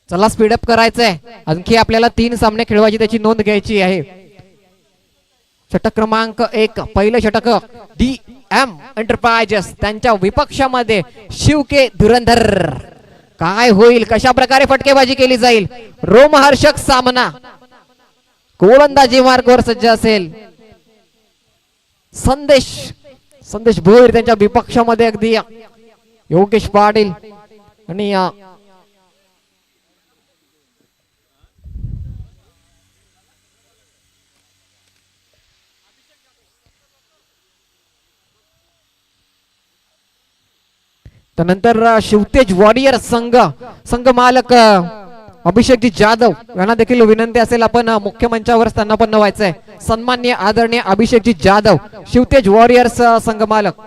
चला स्पीडअप करायचंय, आणखी आपल्याला 3 सामने खेळवायची, त्याची नोंद घ्यायची आहे. षटक क्रमांक 1 पहिले षटक DM एंटरप्राइजेस त्यांच्या विपक्षामध्ये शिवके धुरंधर. काय होईल, कशा प्रकारे फटकेबाजी केली जाईल, रोमहर्षक सामना. गोलंदाजी मार्गावर सज्ज असेल संदेश भोईर, त्यांच्या विपक्षामध्ये अगदी योगेश पाटील आणि त्यानंतर शिवतेज वॉरियर संघ मालक अभिषेकजी जाधव यांना देखील विनंती असेल, आपण मुख्य मंचावर त्यांना पण व्हायचंय. सन्माननीय आदरणीय अभिषेकजी जाधव, शिवतेज वॉरियर्स संघ मालक.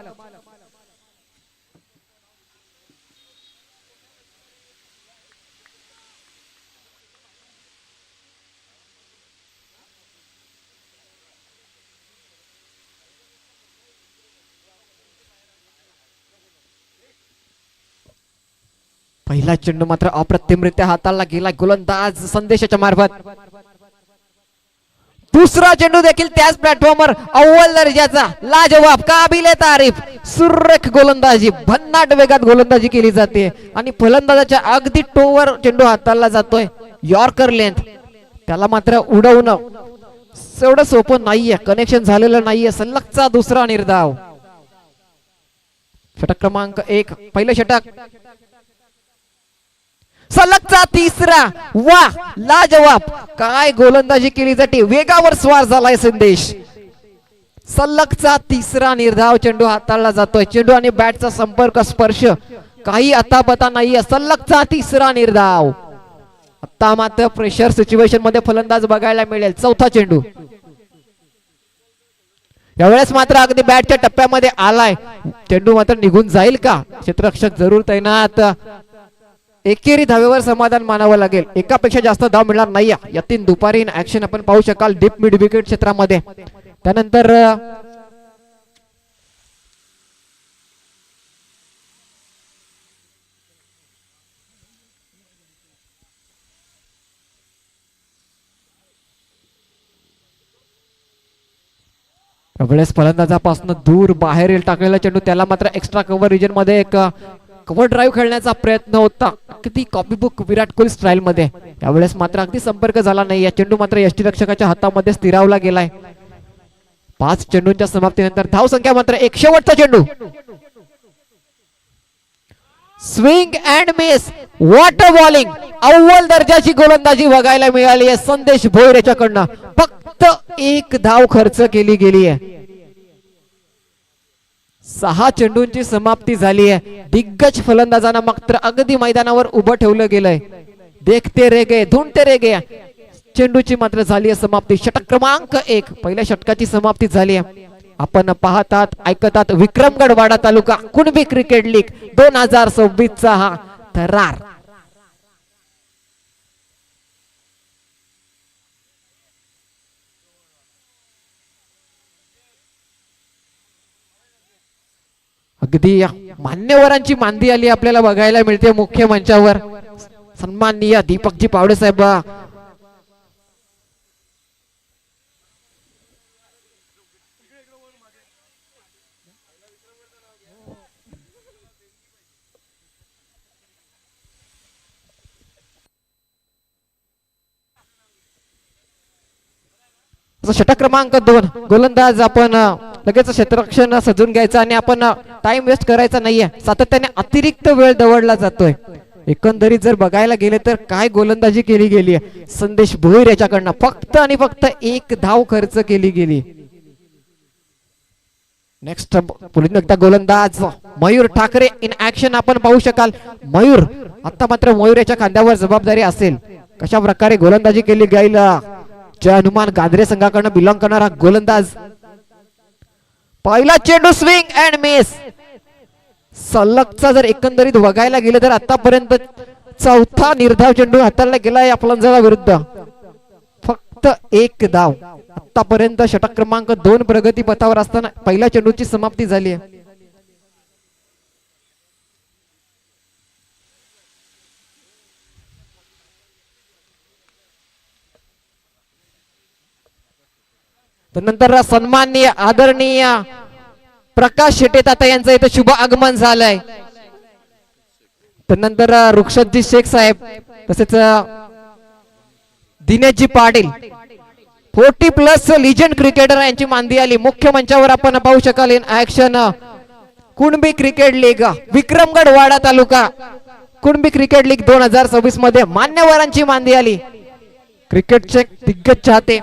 पहिला चेंडू मात्र अप्रतिमरित्या हाताला गेला गोलंदाज संदेशाच्या मार्फत. दुसरा चेंडू देखील त्याच प्लॅटफॉर्मवर अव्वल दर्जाचा लाजवाब काबिले तारीफ सुरेख गोलंदाजी, भन्नाट वेगात गोलंदाजी केली जाते आणि फलंदाजाच्या अगदी टोवर चेंडू हाताला जातोय. यॉर्कर लेंथ, त्याला मात्र उडवणं एवढं सोपं नाहीये, कनेक्शन झालेलं नाहीये. सलगचा दुसरा निर्धाव. षटक क्रमांक 1 पहिलं षटक, सलगचा तिसरा. वा लाजवाब, काय गोलंदाजी केली जाते, वेगावर स्वार झालाय संदेश. सलगचा तिसरा निर्धाव, चेंडू हाताळला जातोय. चेंडू आणि बॅटचा संपर्क स्पर्श काही अतापता नाहीये. सलगचा तिसरा निर्धाव. आता मात्र प्रेशर सिच्युएशन मध्ये फलंदाज बघायला मिळेल. चौथा चेंडू यावेळेस मात्र अगदी बॅटच्या टप्प्यामध्ये आलाय. चेंडू मात्र निघून जाईल का, क्षेत्ररक्षक जरूर तैनात. एकेरी धावेवर समाधान मानावं लागेल, एकापेक्षा जास्त धाव मिळणार नाही. यातीन दुपारी ऍक्शन आपण पाहू शकाल डीप मिड विकेट क्षेत्रामध्ये. त्यानंतर यावेळेस फलंदाजापासून दूर बाहेर टाकलेला चेंडू, त्याला मात्र एक्स्ट्रा कव्हर रिजन मध्ये एक कव्हर ड्राईव्ह खेळण्याचा प्रयत्न होता, किती कॉपीबुक विराट कोहली स्टाईल मध्ये. यावेळेस मात्र अगदी संपर्क झाला नाही. या चेंडू मात्र यष्टीरक्षकाच्या हातामध्ये स्थिरावला गेलाय. 5 चेंडूंच्या समाप्तीनंतर धाव संख्या मात्र 1. शेवटचा चेंडू, swing and miss, water bowling, अव्वल दर्जाची गोलंदाजी बघायला मिळाली आहे संदेश भोईर याच्याकडनं. फक्त 1 धाव खर्च केली गेली आहे. 6 चेंडूंची समाप्ती झाली आहे. दिग्गज फलंदाजांना मात्र अगदी मैदानावर उभं ठेवलं गेलंय. देखते रे गे धुंडते रे गे, चेंडूची मात्र झाली आहे समाप्ती. षटक क्रमांक 1 पहिल्या षटकाची समाप्ती झाली आहे. आपण पाहतात ऐकतात विक्रमगड वाडा तालुका कुणबी क्रिकेट लीग 2026 चा हा थरार. अगदी मान्यवरांची मांदी आली आपल्याला बघायला मिळते मुख्य मंचावर. सन्माननीय दीपकजी पावडे साहेब, षटक क्रमांक 2 गोलंदाज आपण लगेच क्षेत्ररक्षण सजून घ्यायचं आणि आपण टाइम वेस्ट करायचा नाहीये. सातत्याने अतिरिक्त वेळ दवडला जातोय. एकंदरीत जर बघायला गेले तर काय गोलंदाजी केली गेली आहे संदेश भोईर याच्याकडनं. फक्त आणि फक्त 1 धाव खर्च केली गेली. नेक्स्ट पुढे एकदा गोलंदाज मयूर ठाकरे इन ऍक्शन आपण पाहू शकाल. मयूर, आता मात्र मयूर याच्या खांद्यावर जबाबदारी असेल कशा प्रकारे गोलंदाजी केली जाईल. जय हनुमान गांधरे संघाकडनं बिलॉंग करणारा गोलंदाज. पहिला चेंडू स्विंग अँड मिस. सलगचा जर एकंदरीत बघायला गेलं तर आतापर्यंत 4था निर्धाव चेंडू हाताळला गेलाय फलंदाजा विरुद्ध. फक्त 1 धाव. आतापर्यंत षटक क्रमांक 2 प्रगती पथावर असताना पहिल्या चेंडूची समाप्ती झाली आहे. त्यानंतर सन्माननीय आदरणीय प्रकाश शेटे ताता यांचं इथं शुभ आगमन झालंय. त्यानंतर रुक्षतजी शेख साहेब तसेच दिनेशजी पाटील 40+ लिजंड क्रिकेटर यांची मांदी आली. मुख्य मंचावर आपण पाहू शकाल in action Kunbi cricket league Vikramgad Wada taluka Kunbi cricket league 2026 मध्ये मान्यवरांची मांदी आली. क्रिकेटचे दिग्गज चाहते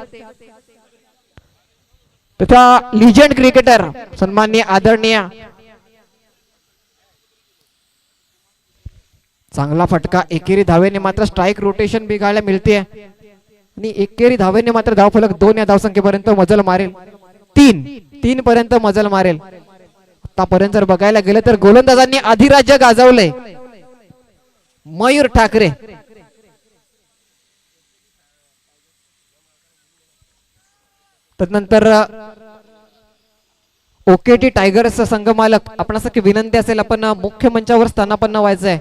तथा लिजंड क्रिकेटर सन्माननीय आदरणीय चांगला फटका एकेरी धावेने मात्र स्ट्राइक रोटेशन बिघायला मिळते आणि एकेरी धावेने मात्र धावफलक 2 या धावसंख्येपर्यंत मजल मारेल. 3 पर्यंत मजल मारेल. आतापर्यंत जर बघायला गेलं तर गोलंदाजांनी अधिराज्य गाजवलंय. मयूर ठाकरे तदनंतर ओकेटी टायगर्स संघ मालक आपणास विनंती असेल आपण मुख्य मंचावर स्थानापन्न व्हायचंय.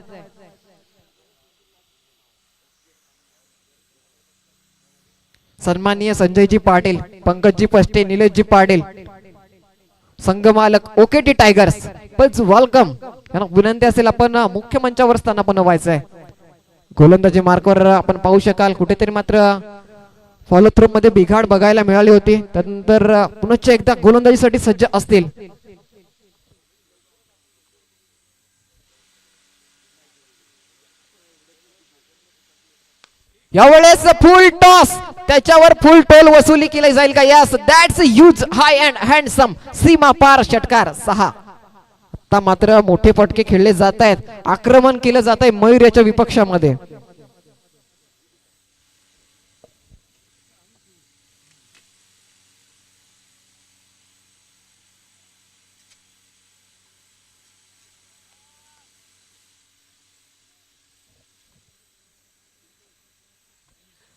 सन्माननीय संजयजी पाटील पंकजजी पष्टे निलेशजी पाटील संघ मालक ओकेटी टायगर्स प्लीज वेलकम. विनंती असेल आपण मुख्य मंचावर स्थानापन्न व्हायचंय. गोलंदाजी मार्कवर आपण पाहू शकाल कुठेतरी मात्र फॉलो थ्रो मध्ये बिघाड बघायला मिळाली होती. त्यानंतर पुनश्च एकदा गोलंदाजीसाठी सज्ज असतील. यावेळेस फुल टॉस त्याच्यावर फुल टोल वसुली केली जाईल का? Yes that's huge high and handsome सीमा पार षटकार 6. आता मात्र मोठे फटके खेळले जात आहेत. आक्रमण केलं जात आहे मयूर याच्या विपक्षामध्ये.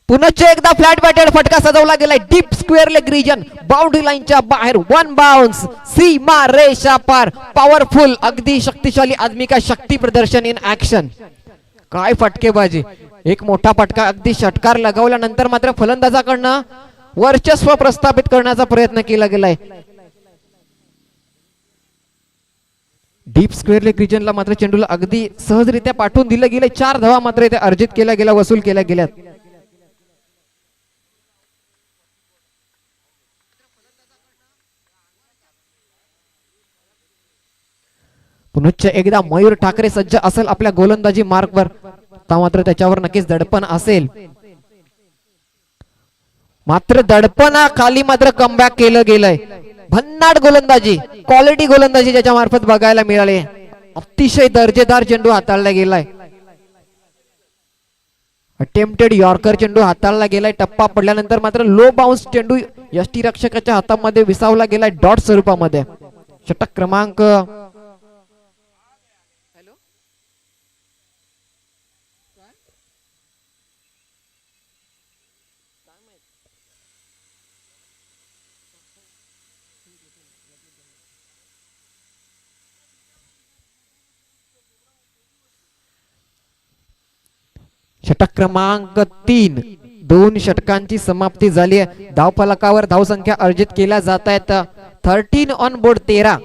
पुनश्च एकदा फ्लॅट बॅटेड फटका सजवला गेलाय. Deep square leg region boundary लाईनच्या बाहेर 1 बाउन्स सीमा रेषा पार. पॉवरफुल अगदी शक्तिशाली आदमी का शक्ती प्रदर्शन इन ऍक्शन. काय फटकेबाजी. एक मोठा फटका अगदी षटकार लगावल्यानंतर मात्र फलंदाजाकडनं वर्चस्व प्रस्थापित करण्याचा प्रयत्न केला गेलाय. डीप स्क्वेअर लेग रिजनला मात्र चेंडूला अगदी सहजरित्या पाठवून दिलं गेलं. 4 धावा मात्र इथे अर्जित केल्या गेल्या वसूल केल्या गेल्यात. पुनश्च एकदा मयूर ठाकरे सज्ज असेल आपल्या गोलंदाजी मार्कवर. मात्र त्याच्यावर नक्कीच दडपण असेल. मात्र दडपणा खाली मात्र कमबॅक केलं गेलंय. भन्नाट गोलंदाजी क्वालिटी गोलंदाजी ज्याच्या मार्फत बघायला मिळाले. अतिशय दर्जेदार चेंडू हाताळला गेलाय. अटेम्प्टेड यॉर्कर चेंडू हाताळला गेलाय. टप्पा पडल्यानंतर मात्र लो बाउन्स चेंडू यष्टीरक्षकाच्या हातामध्ये विसावला गेलाय डॉट स्वरूपामध्ये. षटक क्रमांक षटक क्रमांक 3 2 षटकांची समाप्ती झाली आहे. धावफलकावर धावसंख्या अर्जित केल्या जात आहेत 13 ऑन बोर्ड 13.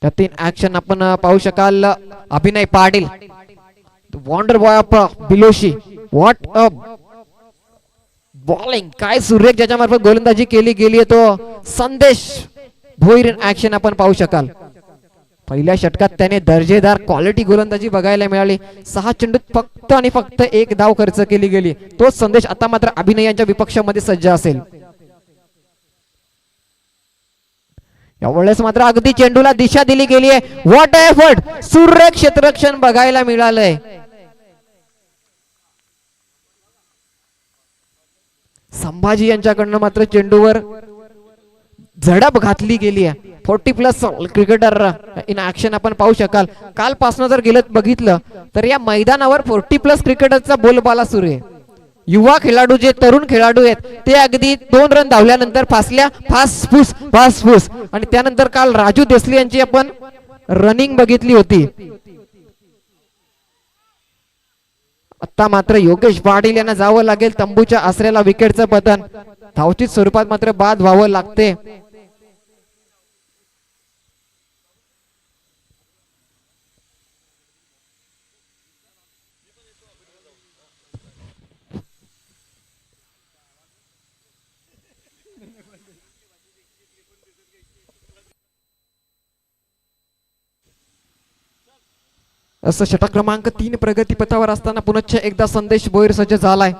त्यात ऍक्शन आपण पाहू शकाल. Abhinay Patil wonder boy of Biloshi. What a bowling. काय सुरेख ज्याच्या मार्फत गोलंदाजी केली गेली आहे तो संदेश भोईर इन ऍक्शन आपण पाहू शकाल. पहिल्या षटकात त्याने दर्जेदार क्वालिटी गोलंदाजी बघायला मिळाली. 6 चेंडूत फक्त आणि फक्त 1 धाव खर्च केली गेली. तोच संदेश आता मात्र अभिनय यांच्या विपक्षामध्ये सज्ज असेल. यावेळेस मात्र अगदी चेंडूला दिशा दिली गेली आहे. What effort. सुरेख क्षेत्ररक्षण बघायला मिळालंय. संभाजी यांच्याकडनं मात्र चेंडूवर झडप घातली गेली आहे. 40+ क्रिकेटर इन ऍक्शन आपण पाहू शकाल. कालपासून जर गेलं बघितलं तर या मैदानावर 40+ क्रिकेटरचा बोलबाला सुरू आहे. युवा खेळाडू जे तरुण खेळाडू आहेत ते अगदी 2 रन धावल्यानंतर फासल्या फासफूस आणि त्यानंतर काल राजू देसले यांची आपण रनिंग बघितली होती. आता मात्र योगेश पाटील यांना जावं लागेल तंबूच्या आसऱ्याला विकेटचं पतन. धावचीत स्वरूपात मात्र बाद व्हावं लागते. असं षटक क्रमांक 3 प्रगतीपथावर असताना पुनश्च एकदा संदेश भोईर सज्ज झालाय.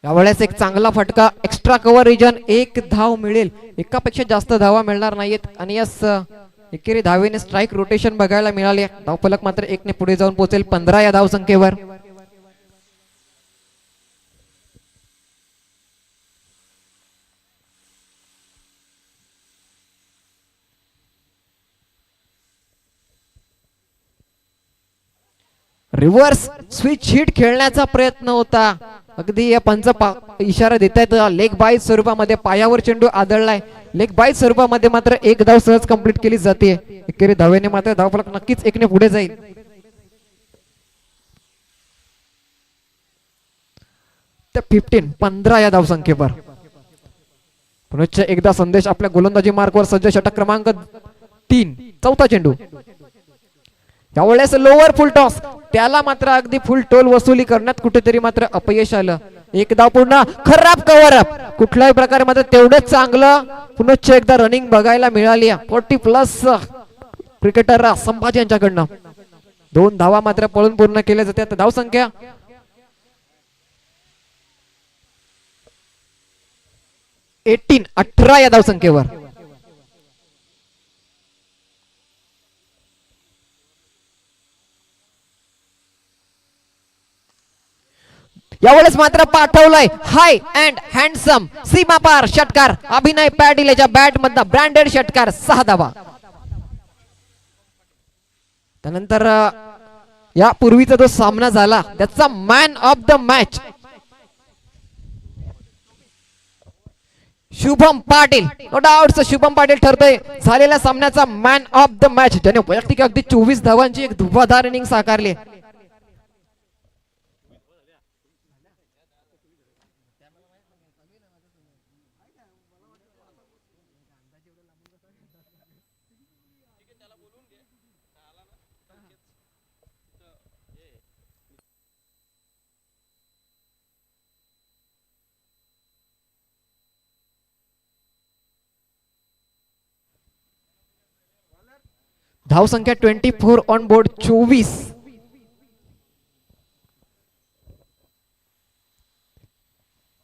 यावेळेस एक चांगला फटका, एक्स्ट्रा कव्हर रिजन, एक धाव मिळेल. एकापेक्षा जास्त धावा मिळणार नाहीत आणि यस एकेरी धावेने स्ट्राईक रोटेशन बघायला मिळाले. धावफलक मात्र 1 ने पुढे जाऊन पोहोचेल 15 या धावसंख्येवर. रिव्हर्स स्विच हिट खेळण्याचा प्रयत्न होता. अगदी या पंच इशारा देत आहेत. लेग बाईट स्वरूपामध्ये पायावर चेंडू आदळलाय. लेग बाईट स्वरूपामध्ये मात्र एक धाव सहज कंप्लीट केली जाते. एकेरी धावेने मात्र धावफलक नक्कीच 1 ने पुढे जाईल. त्या 15 या धावसंख्येवर पुनश्च एकदा संदेश आपल्या गोलंदाजी मार्कवर सज्ज. षटक क्रमांक 3 चौथा चेंडू. यावेळेस लोअर फुल टॉस, त्याला मात्र अगदी फुल टोल वसुली करण्यात कुठेतरी मात्र अपयश आलं. एक धाव पूर्ण, खराब कव्हर अप. कुठल्याही प्रकारे मात्र तेवढंच चांगलं पुनश्च एकदा रनिंग बघायला मिळाली 40+ क्रिकेटर संभाजी यांच्याकडनं. 2 धावा मात्र पळून पूर्ण केल्या जातात. धावसंख्या 18 या धावसंख्येवर. यावेळेस मात्र पाठवलाय हाय अँड हँडसम सीमापार षटकार. अभिनय पाटील याच्या बॅट मधला ब्रँडेड षटकार, 6 धावा. त्यानंतर या पूर्वीचा जो सामना झाला त्याचा man of the match Shubham Patil. No doubt Shubham Patil ठरतोय झालेल्या सामन्याचा मॅन ऑफ द मॅच, ज्याने वैयक्तिक अगदी 24 धावांची एक धुव्वाधार इनिंग साकारली. धाव संख्या 24 ऑन बोर्ड 24.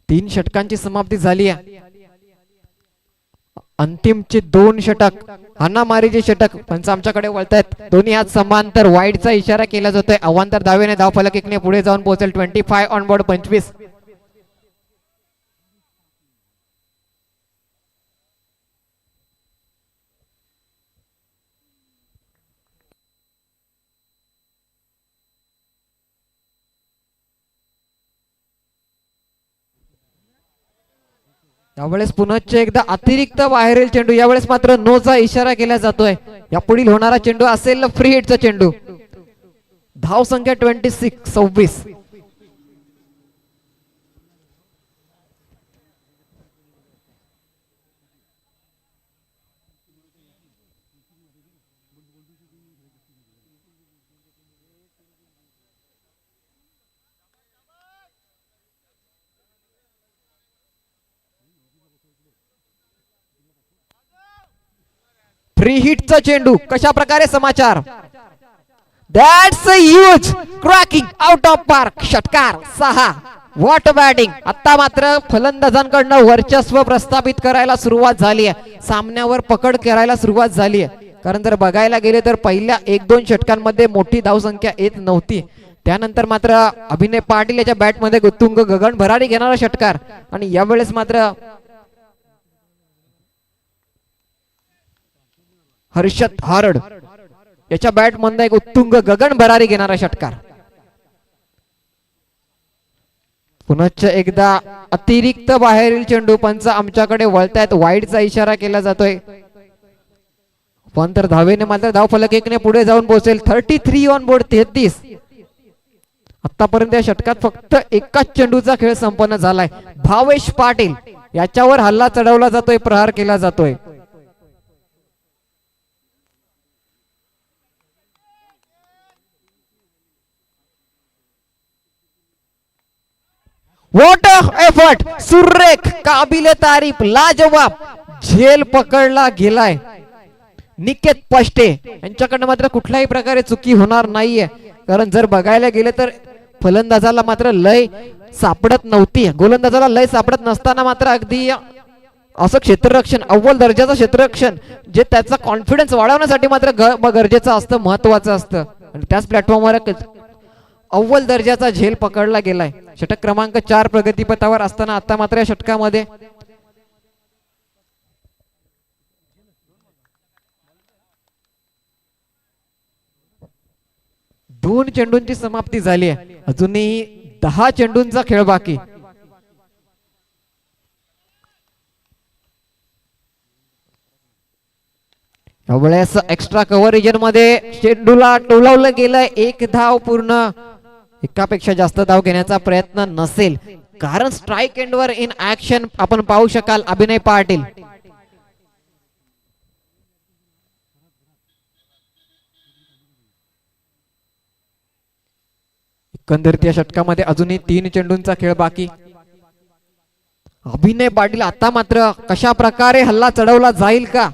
तीन षटकांची समाप्ती झाली आहे. अंतिमचे 2 षटक, हाणामारीचे षटक पंच आमच्याकडे वळतायत. दोन्ही हात समांतर, वाईडचा इशारा केला जातोय. अवांतर धावेने धावफलक 1 ने पुढे जाऊन पोहोचेल. 25 ऑन बोर्ड 25. यावेळेस पुनश्च एकदा अतिरिक्त बाहेरील चेंडू. यावेळेस मात्र नोचा इशारा केला जातोय. या पुढील होणारा चेंडू असेल फ्री हिटचा चेंडू. धाव संख्या 26. फ्री हिटचा चेंडू. कशा प्रकारे समाचार, that's a huge cracking out of park षटकार, 6. What batting. आता मात्र फलंदाजांकडनं वर्चस्व प्रस्थापित करायला सुरुवात झाली आहे. सामन्यावर पकड करायला सुरुवात झाली आहे. कारण जर बघायला गेले तर पहिल्या 1-2 षटकांमध्ये मोठी धावसंख्या येत नव्हती. त्यानंतर मात्र अभिनय पाटील याच्या बॅटमध्ये उत्तुंग गगन भरारी घेणारा षटकार. आणि यावेळेस मात्र हर्षद हारड याच्या बॅट मध्ये एक उत्तुंग गगन भरारी घेणारा षटकार. पुनश्च एकदा अतिरिक्त बाहेरील चेंडू. पंच आमच्याकडे वळतायत, वाईडचा इशारा केला जातोय. पण तर धावेने मात्र धावफलक एकने पुढे जाऊन पोहोचेल. 33 ऑन बोर्ड 33. आतापर्यंत या षटकात फक्त एकाच चेंडूचा खेळ संपन्न झालाय. भावेश पाटील याच्यावर हल्ला चढवला जातोय, प्रहार केला जातोय. व्हॉट एफर्ट, सुरेख, काबिले तारीफ, लाजवाब. झेल पकडला गेलाय. निकेत पष्टे यांच्याकडनं मात्र कुठल्याही प्रकारे चुकी होणार नाहीये. कारण जर बघायला गेले तर फलंदाजाला मात्र लय सापडत नव्हती, गोलंदाजाला लय सापडत नसताना मात्र अगदी असं क्षेत्ररक्षण, अव्वल दर्जाचं क्षेत्ररक्षण जे त्याचा कॉन्फिडन्स वाढवण्यासाठी मात्र गरजेचं असतं, महत्वाचं असतं. आणि त्याच प्लॅटफॉर्मवर अव्वल दर्जाचा झेल पकडला गेलाय. षटक क्रमांक 4 प्रगतीपथावर असताना आता मात्र या षटकामध्ये दोन चेंडूंची समाप्ती झाली आहे. अजूनही 10 चेंडूंचा खेळ बाकी. यावेळेस एक्स्ट्रा कव्हर रिजन मध्ये चेंडूला टोलावलं गेलं. एक धाव पूर्ण. एकापेक्षा जास्त धाव घेण्याचा प्रयत्न नसेल, कारण स्ट्राइक एंडवर इन ऍक्शन आपण पाहू शकाल अभिनय पाटील. एकंदरीत या षटकामध्ये अजूनही 3 चेंडूंचा खेळ बाकी. अभिनय पाटील आता मात्र कशा प्रकारे हल्ला चढवला जाईल का?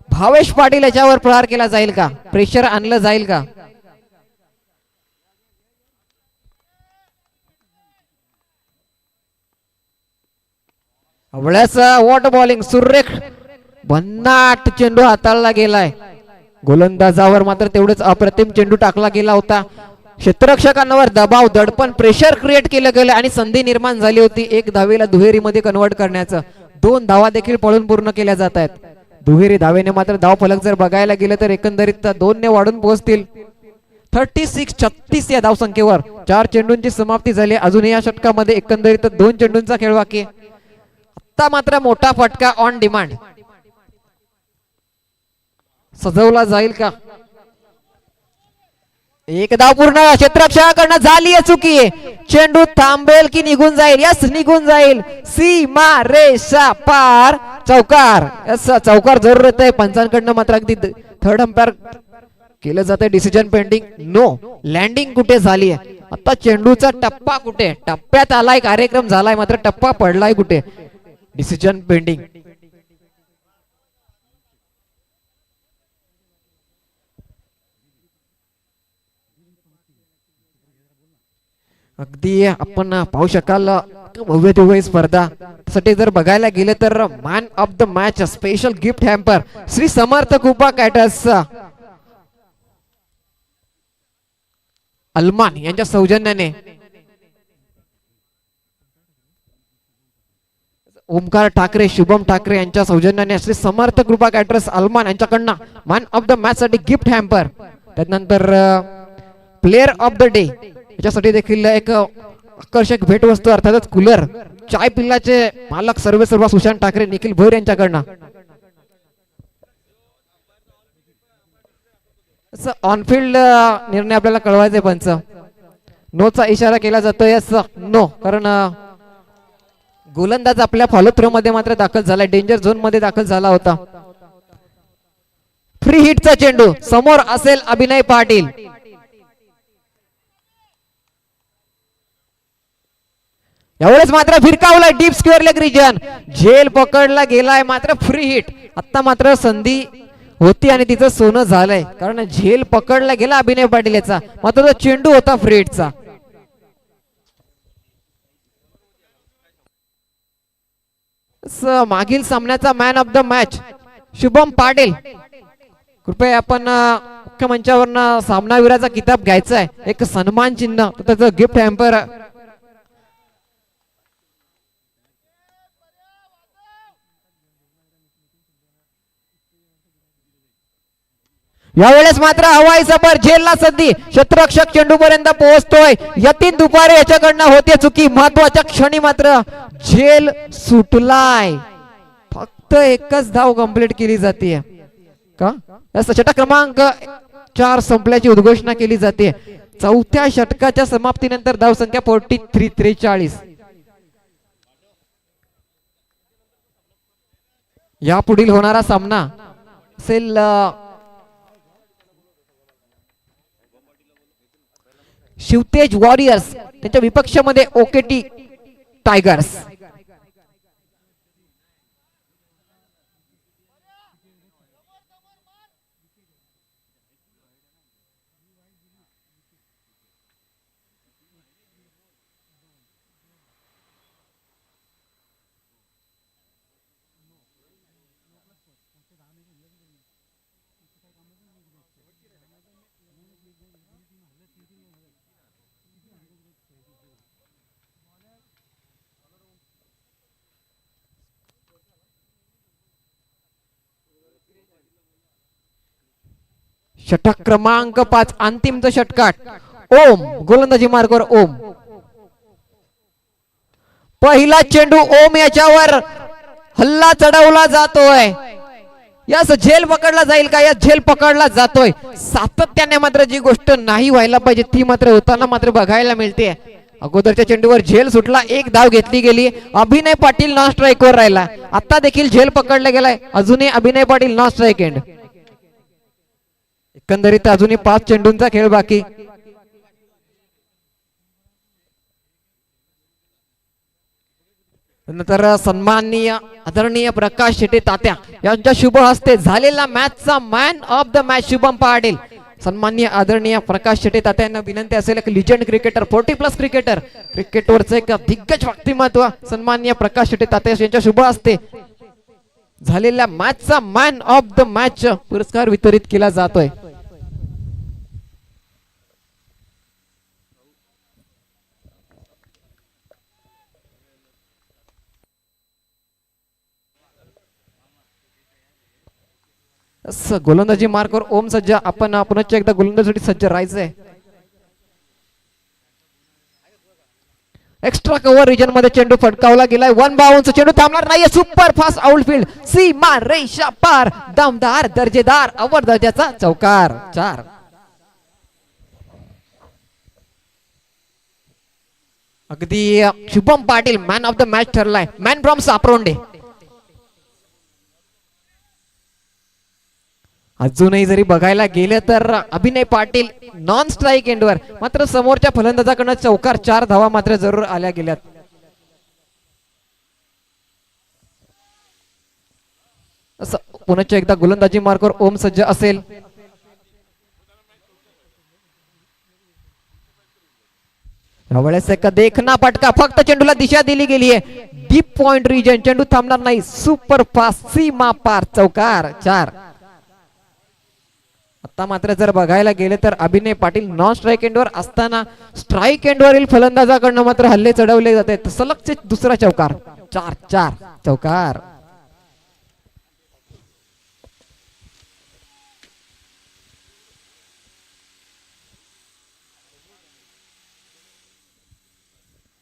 भावेश पाटील याच्यावर प्रहार केला जाईल का? प्रेशर आणलं जाईल का? वॉट बॉलिंग, सुरेख भन्नाट चेंडू हाताळला गेलाय. गोलंदाजावर मात्र तेवढेच अप्रतिम चेंडू टाकला गेला होता. क्षेत्ररक्षकांवर दबाव, दडपण, प्रेशर क्रिएट केलं गेलं आणि संधी निर्माण झाली होती एक धावेला दुहेरीमध्ये कन्वर्ट करण्याचं. 2 धावा देखील पळून पूर्ण केल्या जात आहेत. दुहेरी धावेने मात्र धाव फलक जर बघायला गेलं तर एकंदरीत 2 ने वाढून पोहोचतील. 36 या धाव संख्येवर 4 चेंडूंची समाप्ती झाली. अजूनही या षटकामध्ये एकंदरीत 2 चेंडूंचा खेळ बाकी. आता मात्र मोठा फटका ऑन डिमांड सजवला जाईल का? एक धाव पूर्ण. क्षेत्ररक्षकाकडनं झाली आहे चुकी. चेंडू थांबेल की निघून जाईल? यस, निघून जाईल. सीमा रेषा पार. चौकार. यस, चौकार जरूर आहे. पंचांकडनं मात्र अगदी थर्ड अंपायर केलं जाते डिसिजन पेंडिंग. नो. लँडिंग कुठे झाली आहे? आता चेंडूचा टप्पा कुठे? टप्प्यात आलाय, कार्यक्रम झालाय, मात्र टप्पा पडलाय कुठे? Decision pending. अगदी आपण पाहू शकाल भव्य दिव्य स्पर्धा साठी जर बघायला गेले तर man of the match special gift hamper Shri Samarth Kripa caterers अलमान यांच्या सौजन्याने ओमकार ठाकरे, शुभम ठाकरे यांच्या सौजन्याने श्री समर्थ कृपा कॅटर्स अलमान यांच्याकडनं मॅन ऑफ द मॅच साठी गिफ्ट हॅम्पर, त्यानंतर प्लेयर ऑफ द डे याच्यासाठी देखील एक आकर्षक भेटवस्तू अर्थातच कूलर, चाय पिल्लाचे मालक सर्व सुशांत ठाकरे, निखिल भोईर यांच्याकडनं. ऑनफिल्ड निर्णय आपल्याला कळवायचे पंच. नोचा इशारा केला जातोय. यस, नो, कारण गोलंदाज आपल्या फॉलो थ्रो मध्ये मात्र दाखल झाला, डेंजर झोन मध्ये दाखल झाला होता. फ्री हिटचा चेंडू समोर असेल अभिनय पाटील. यावेळेस मात्र फिरकावलाय डीप स्क्वेअर लेग रिजन, झेल पकडला गेलाय, मात्र फ्री हिट. आता मात्र संधी होती आणि तिचं सोनं झालंय, कारण झेल पकडला गेला अभिनय पाटील याचा, मात्र तो चेंडू होता फ्री हिटचा. मागील सामन्याचा man of the match Shubham Patil. कृपया आपण मुख्य मंचावरनं सामनावीराचा किताब घ्यायचा आहे, एक सन्मान चिन्ह, त्याचं गिफ्ट हॅम्पर. यावेळेस मात्र हवाई सफर झेलला संधी, क्षेत्ररक्षक चेंडू पर्यंत पोहोचतोय. यतीन दुपारे याच्याकडनं होते चुकी. महत्वाच्या क्षणी मात्र झेल सुटलाय. फक्त एकच धाव कंप्लीट केली जाते का? षटक क्रमांक 4 संपल्याची उद्घोषणा केली जाते. चौथ्या षटकाच्या समाप्तीनंतर धावसंख्या 43-43. या पुढील होणारा सामना असेल शिवतेज वॉरियर्स त्यांच्या विपक्षामध्ये ओकेटी टायगर्स. षटक क्रमांक 5 अंतिमचं षटकाट. ओम गोलंदाजी मार्गावर. ओम पहिला चेंडू ओम याच्यावर हल्ला चढवला जातोय. यास झेल पकडला जाईल का? या झेल पकडला जातोय. सातत्याने मात्र जी गोष्ट नाही व्हायला पाहिजे ती मात्र होताना मात्र बघायला मिळते. अगोदरच्या चेंडूवर झेल सुटला, एक धाव घेतली गेली. अभिनय पाटील नॉन स्ट्राईक वर राहिला. आता देखील झेल पकडला गेलाय. अजूनही अभिनय पाटील नॉन स्ट्राईक एंड. एकंदरीत अजूनही 5 चेंडूंचा खेळ बाकी. नंतर सन्माननीय आदरणीय प्रकाश शेटे तात्या यांच्या शुभ हस्ते झालेला मॅचचा man of the match Shubham Pahadil. सन्माननीय आदरणीय प्रकाश शेटे तात्यांना विनंती असेल की लिजंड क्रिकेटर 40+ क्रिकेटर क्रिकेटवरचं एक दिग्गज व्यक्तिमत्व सन्माननीय प्रकाश शेटे तात्या यांच्या शुभ हस्ते झालेल्या मॅचचा मॅन ऑफ द मॅच पुरस्कार वितरित केला जातोय. गोलंदाजी मार्कवर ओम सज्ज. आपण पुनश्च एकदा गोलंदाजीसाठी सज्ज राहायचंय. एक्स्ट्रा कव्हर रिजन मध्ये चेंडू फटकावला गेलाय. 1 बाउन्स. चेंडू थांबणार नाहीये. Super fast outfield. सीमा रेषा पार. दमदार दर्जेदार अवर दर्जाचा चौकार. 4. अगदी Shubham Patil man of the match ठरलाय. Man from Saparonde. अजूनही जरी बघायला गेलं तर अभिनय पाटील नॉन स्ट्राईक एंडवर, मात्र समोरच्या फलंदाजाकडनं चौकार 4 धावा मात्र जरूर आल्या गेल्यात. पुन्हा एकदा गोलंदाजी मार्कवर ओम सज्ज असेल. यावेळेस एक देखना फटका. फक्त चेंडूला दिशा दिली गेली आहे. Deep point region. चेंडू थांबणार नाही. सुपर फास्ट सीमा पार. चौकार. 4. आता मात्र जर बघायला गेले तर अभिनय पाटील नॉन स्ट्राईक एंडवर असताना स्ट्राईक एंडवरील फलंदाजाकडनं मात्र हल्ले चढवले जाते. सलगचे दुसरा चौकार. 4-4. चौकार.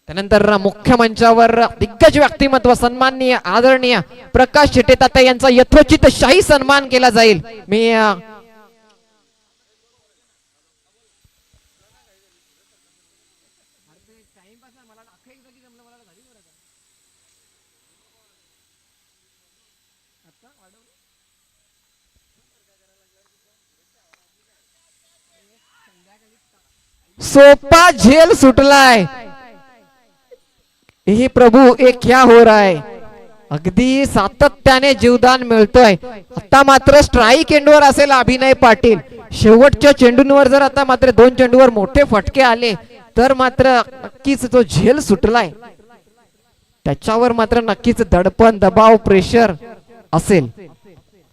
त्यानंतर मुख्य मंचावर दिग्गज व्यक्तिमत्व सन्माननीय आदरणीय प्रकाश शेटे तात्या यांचा यथोचित शाही सन्मान केला जाईल. मी सोपा झेल सुटलाय. हे प्रभू ये क्या हो रहा है. अगदी सातत्याने जीवदान मिळतोय. आता मात्र स्ट्राईक एंडवर असेल अभिनय पाटील. शेवटच्या चेंडूंवर जर आता मात्र 2 चेंडूवर मोठे फटके आले तर मात्र नक्कीच तो झेल सुटलाय. त्याच्यावर मात्र नक्कीच दडपण दबाव प्रेशर असेल.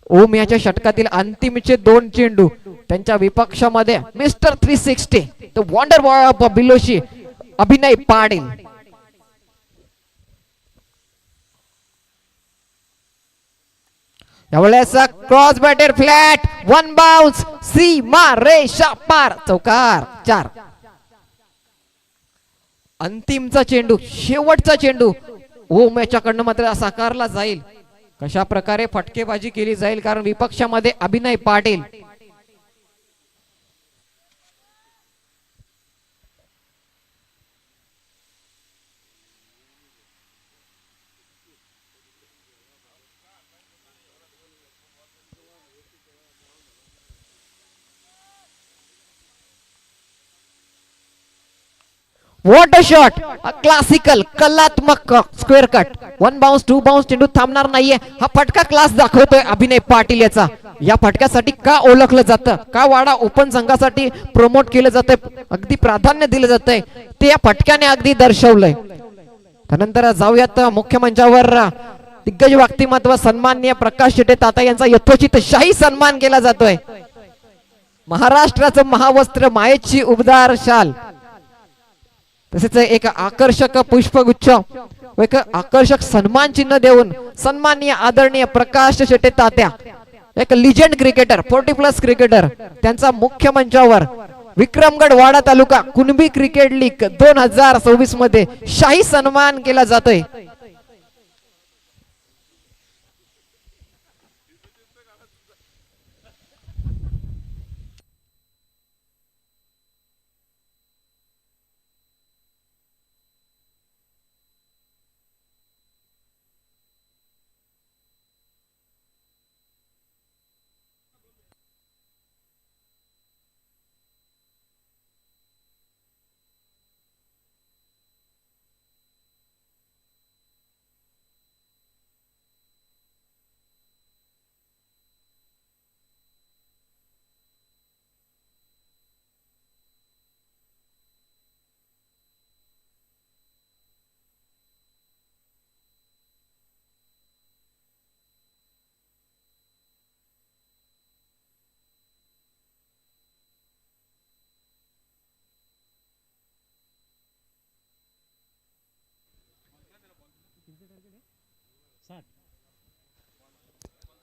ओम याच्या षटकातील अंतिमचे 2 चेंडू त्यांच्या विपक्षामध्ये mister 360 the wonder boy of Biloshi Abhinay Patil. यावेळेस cross batted flat, one bounce, सीमा रेषा पार, चौकार 4. अंतिमचा चेंडू, शेवटचा चेंडू ओम याच्याकडनं मात्र साकारला जाईल. कशा प्रकारे फटकेबाजी केली जाईल, कारण विपक्षामध्ये Abhinay Patil. What a shot, classical कलात्मक square cut, one bounce, two bounce, चेंडू थांबणार नाहीये. हा फटका क्लास दाखवतोय अभिनय पाटील. याचा या फटक्यासाठी का ओळखलं जातं, का वाडा ओपन संघासाठी प्रमोट केलं जातंय, अगदी प्राधान्य दिलं जातंय, ते या फटक्याने अगदी दर्शवलंय. त्यानंतर जाऊयात मुख्य मंचावर. दिग्गज व्यक्तिमत्व सन्माननीय प्रकाश शेटे ताता यांचा यथोचित शाही सन्मान केला जातोय. महाराष्ट्राचं महावस्त्र, मायेची उबदार शाल, तसेच एक आकर्षक पुष्पगुच्छ व एक आकर्षक सन्मान चिन्ह देऊन सन्माननीय आदरणीय प्रकाश शेटे तात्या, एक लिजेंड क्रिकेटर, 40+ क्रिकेटर, त्यांचा मुख्य मंचावर विक्रमगड वाडा तालुका कुणबी क्रिकेट लीग 2024 मध्ये शाही सन्मान केला जातोय.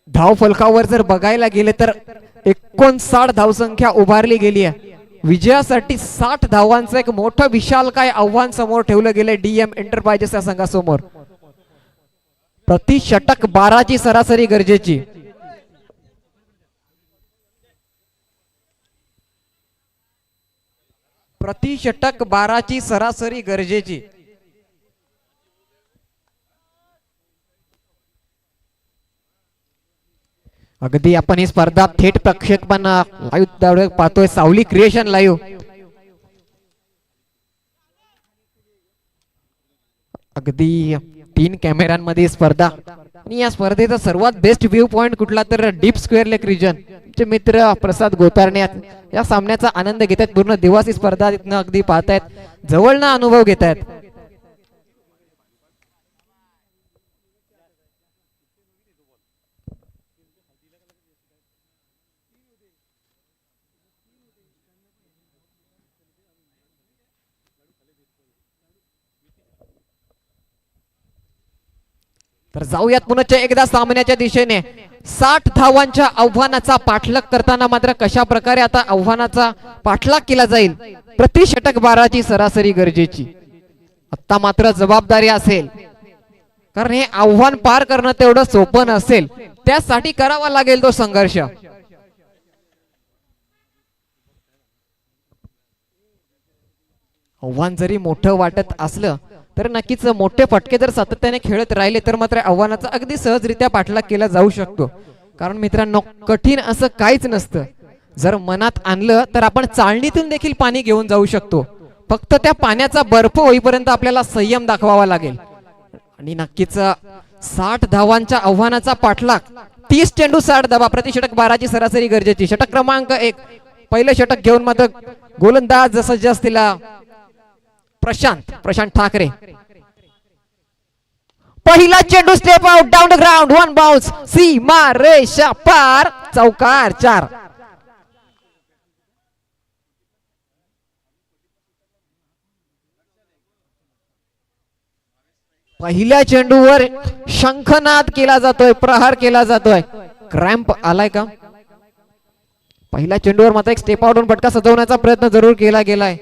धाव फलकावर जर बघायला गेले तर 59 धावसंख्या उभारली गेली आहे. विजयासाठी 60 धावांचं एक मोठं विशालकाय आव्हान समोर ठेवलं गेलंय डीएम एंटरप्राइजेस या संघासमोर. प्रति षटक 12 ची सरासरी गरजेची. प्रति षटक 12 ची सरासरी गरजेची. अगदी आपण ही स्पर्धा थेट प्रक्षेपण लाईव्ह पाहतोय, सावली क्रिएशन लाईव्ह. अगदी 3 कॅमेऱ्यांमध्ये स्पर्धा, आणि या स्पर्धेचा सर्वात बेस्ट व्ह्यू पॉइंट कुठला तर डीप स्क्वेअर लेक रिजन. चे मित्र प्रसाद गोतारणे या सामन्याचा आनंद घेत आहेत. पूर्ण दिवस स्पर्धा तिथनं अगदी पाहतायत, जवळनं अनुभव घेत आहेत. तर जाऊयात पुन्हा एकदा सामन्याच्या दिशेने. 60 धावांच्या आव्हानाचा पाठलाग करताना मात्र कशा प्रकारे आता आव्हानाचा पाठलाग केला जाईल. प्रति षटक 12 ची सरासरी गरजेची. आता मात्र जबाबदारी असेल, कारण हे आव्हान पार करणं तेवढं सोपं नसेल, त्यासाठी करावा लागेल तो संघर्ष. आव्हान जरी मोठं वाटत असलं तर नक्कीच मोठे फटके जर सातत्याने खेळत राहिले तर मात्र आव्हानाचा अगदी सहजरित्या पाठलाग केला जाऊ शकतो. कारण मित्रांनो, कठीण असं काहीच नसतं. जर मनात आणलं तर आपण चाळणीतून देखील पाणी घेऊन जाऊ शकतो. फक्त त्या पाण्याचा बर्फ होईपर्यंत आपल्याला संयम दाखवावा लागेल. आणि नक्कीच 60 धावांच्या आव्हानाचा पाठलाग, 30 चेंडू 60 धावा, प्रति षटक 12 ची सरासरी गरजेची. षटक क्रमांक 1, पहिलं षटक घेऊन मात्र गोलंदाज सज्ज असलेला प्रशांत ठाकरे. पहिला चेंडू step out, down the ground, one bounce, सीमा रेषा पार, चौकार 4. पहिल्या चेंडूवर शंखनाद केला जातोय, प्रहार केला जातोय. क्रॅम्प आलाय का? पहिल्या चेंडूवर मात्र एक स्टेप आउट फटका सजवण्याचा प्रयत्न जरूर केला गेलाय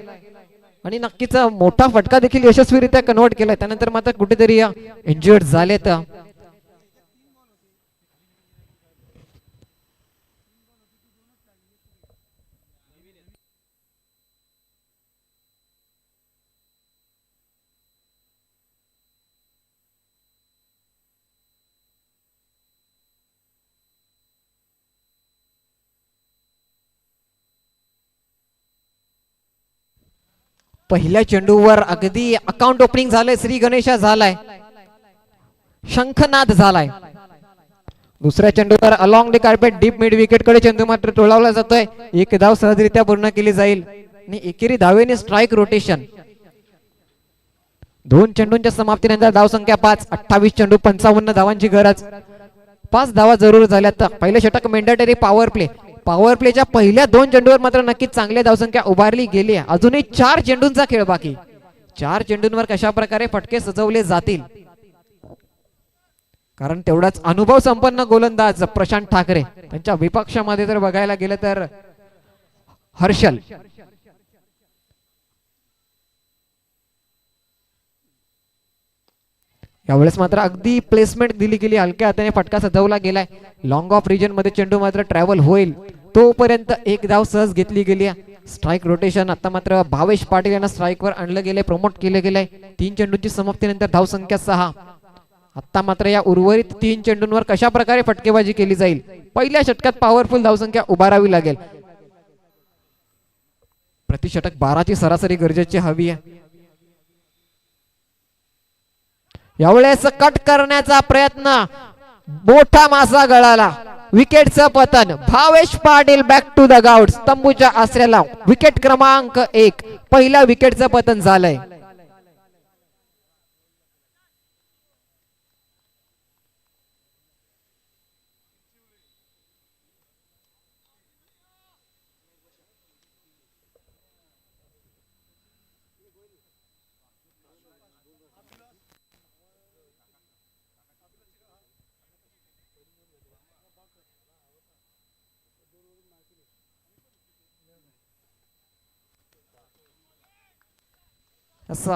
आणि नक्कीच मोठा फटका देखील यशस्वीरित्या कन्व्हर्ट केलाय. त्यानंतर मात्र कुठेतरी इंजुर्ड झालेत. पहिल्या चेंडूवर अगदी अकाउंट ओपनिंग झालंय, श्री गणेशा झालाय, शंखनाद झालाय. दुसऱ्या चेंडूवर along the carpet deep mid wicket कडे चेंडू मात्र टोळवला जातोय. एक धाव सहजरित्या पूर्ण केली जाईल आणि एकेरी धावेने स्ट्राईक रोटेशन. 2 चेंडूंच्या समाप्तीनंतर धाव संख्या 5. 28 चेंडू 55 धावांची गरज. 5 धावा जरूर झाल्यात. पहिले षटक मेंडेटरी पॉवर प्ले. पॉवर प्लेच्या पहिल्या 2 चेंडूवर मात्र नक्कीच चांगली धावसंख्या उभारली गेली आहे. अजूनही 4 चेंडूंचा खेळ बाकी. 4 चेंडूंवर कशा प्रकारे फटके सजवले जातील, कारण तेवढाच अनुभव संपन्न गोलंदाज प्रशांत ठाकरे. त्यांच्या विपक्षामध्ये जर बघायला गेलं तर हर्षल. यावेळेस मात्र अगदी प्लेसमेंट दिली गेली, हलक्या हाताने फटका सजवला गेलाय. लॉंग ऑफ रिजन मध्ये चेंडू मात्र ट्रॅव्हल होईल तोपर्यंत एक धाव सहज घेतली गेली. Strike rotation. आता मात्र भावेश पाटील यांना स्ट्राईकवर आणलं गेलंय, प्रमोट केले गेलंय. 3 चेंडूंची समाप्तीनंतर धाव संख्या 6. आता मात्र या उर्वरित 3 चेंडूंवर कशा प्रकारे फटकेबाजी केली जाईल. पहिल्या षटकात पॉवरफुल धावसंख्या उभारावी लागेल. प्रति षटक 12ची सरासरी गरजेची हवी आहे. यावेळेस कट करण्याचा प्रयत्न, मोठा मासा गळाला, विकेटचं पतन. Bhavesh Patil back to the ground. तंबूच्या आसऱ्याला विकेट क्रमांक 1. पहिल्या विकेटचं पतन झालंय.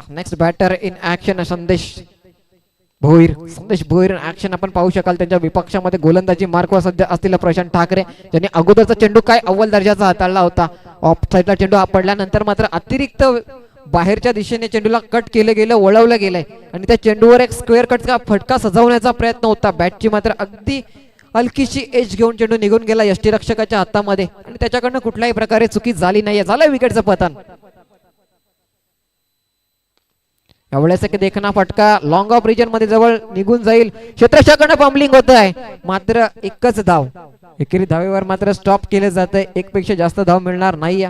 नेक्स्ट बॅटर इन ऍक्शन संदेश भोईर. संदेश भोईर ऍक्शन आपण पाहू शकाल. त्यांच्या विपक्षामध्ये गोलंदाजी मार्कवर सध्या असलेला प्रशांत ठाकरे, ज्यांनी अगोदरचा चेंडू काय अव्वल दर्जाचा हाताळला होता. ऑफ साईडला चेंडू पडल्यानंतर मात्र अतिरिक्त बाहेरच्या दिशेने चेंडूला कट केलं गेलं, वळवलं गेलंय आणि त्या चेंडूवर एक स्क्वेअर कटचा फटका सजवण्याचा प्रयत्न होता. बॅटची मात्र अगदी हलकीशी एज घेऊन चेंडू निघून गेला यष्टीरक्षकाच्या हातामध्ये आणि त्याच्याकडनं कुठल्याही प्रकारे चुकी झाली नाहीये. झालं विकेटचं पतन. यावेळेस एक देखना फटका लॉंग ऑफ रिजन मध्ये जवळ निघून जाईल. क्षेत्ररक्षकाकडनं बॉम्बलिंग होत आहे, मात्र एकच धाव. एकेरी धावेवर मात्र स्टॉप केले जात आहे. एक पेक्षा जास्त धाव मिळणार नाही.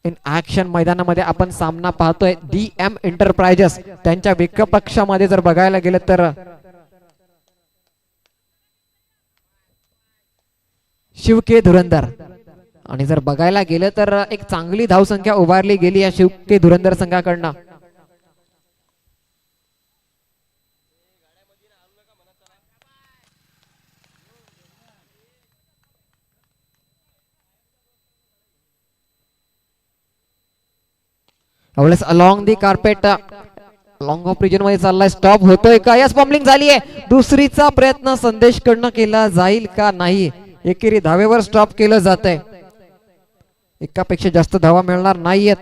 इन ऍक्शन मैदानामध्ये आपण सामना पाहतोय. DM एंटरप्राइजेस त्यांच्या विपक्षामध्ये जर बघायला गेलं तर शिवके धुरंधर, आणि जर बघायला गेलं तर एक चांगली धावसंख्या उभारली गेली या शिवके धुरंधर संघाकडनं. यावेळेस along the carpet long off region मध्ये चाललाय. स्टॉप होतोय का? यस, बॉम्बलिंग झालीये. दुसरीचा प्रयत्न संदेश कडनं केला जाईल का नाही. एकेरी धावेवर स्टॉप केलं जात आहे. एकापेक्षा जास्त धावा मिळणार नाहीयेत.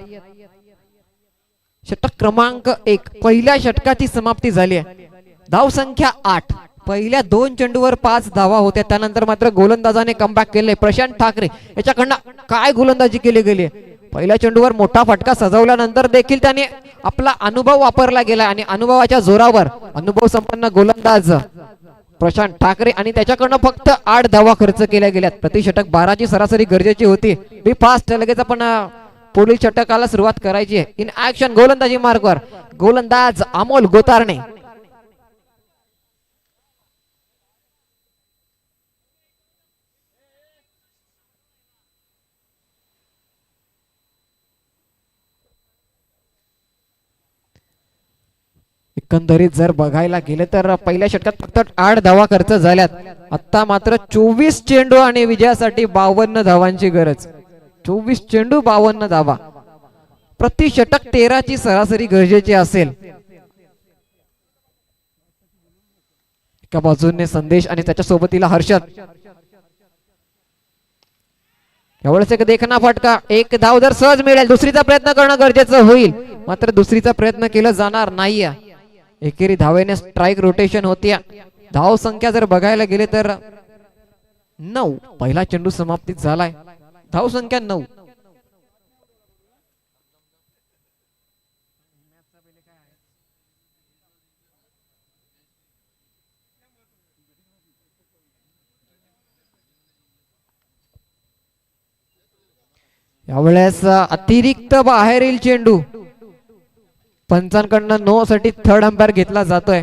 षटक क्रमांक 1. पहिल्या षटकाची समाप्ती झाली आहे. धाव संख्या 8. पहिल्या 2 चेंडूवर 5 धावा होत्या. त्यानंतर मात्र गोलंदाजाने कमबॅक केले. प्रशांत ठाकरे याच्याकडनं काय गोलंदाजी केली गेली. पहिल्या चेंडूवर मोठा फटका सजवल्यानंतर देखील त्याने आपला अनुभव वापरला गेला आणि अनुभवाच्या जोरावर अनुभव संपन्न गोलंदाज प्रशांत ठाकरे आणि त्याच्याकडनं फक्त 8 धावा खर्च केल्या गेल्यात. प्रति षटक 12ची सरासरी गरजेची होती. बी फास्ट. लगेच आपण पुढील षटकाला सुरुवात करायची आहे. इन ऍक्शन गोलंदाजी मार्कवर गोलंदाज अमोल गोतारणे. एकंदरीत जर बघायला गेले तर पहिल्या षटकात फक्त 8 धावा खर्च झाल्यात. आता मात्र 24 चेंडू आणि विजयासाठी 52 धावांची गरज. 24 चेंडू 52 धावा. प्रति षटक 13 ची सरासरी गरजेची असेल. एका बाजूने संदेश आणि त्याच्या सोबतीला हर्षद. एवढंच एक देखना फटका. एक धाव जर सहज मिळेल, दुसरीचा प्रयत्न करणं गरजेचं होईल, मात्र दुसरीचा प्रयत्न केला जाणार नाहीये. एकेरी धावेने स्ट्राईक रोटेशन होती. धाव संख्या जर बघायला गेले तर 9. पहिला चेंडू समाप्तीत झालाय. धाव संख्या 9. यावेळेस अतिरिक्त बाहेरील चेंडू. पंचांकडनं नो साठी थर्ड अंपायर घेतला जातोय.